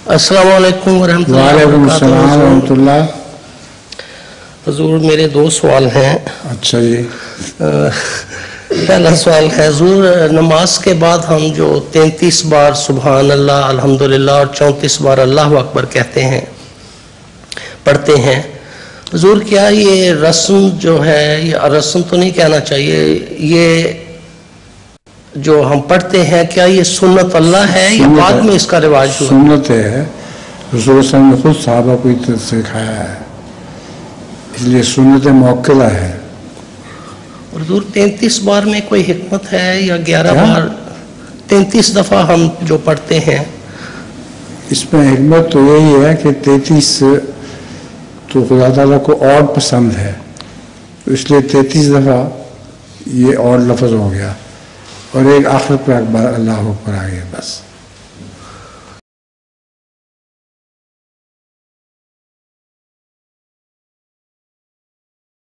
अस्सलाम वालेकुम वरहमतुल्लाह। हुजूर मेरे दो सवाल हैं। अच्छा जी। पहला सवाल है हुजूर, नमाज के बाद हम जो 33 बार सुबहान अल्लाह अल्हम्दुलिल्लाह और 34 बार अल्लाह अकबर कहते हैं, पढ़ते हैं, हुजूर क्या ये रस्म जो है, ये रस्म तो नहीं कहना चाहिए, ये जो हम पढ़ते हैं क्या ये सुन्नत अल्लाह है या बाद में इसका रिवाज हुआ? सुन्नत है, रसूल ने खुद सहाबा को सिखाया है, इसलिए सुन्नत मौक्कदा है। और हुजूर 33 बार में कोई हिकमत है या 11 बार 33 दफा हम जो पढ़ते हैं? इसमें हिकमत तो यही है कि 33 तो खुदा ताला को और पसंद है, तो इसलिए 33 दफा ये और लफ्ज़ हो गया और एक आखिर पर अकबर अल्लाह अकबर आ गया बस।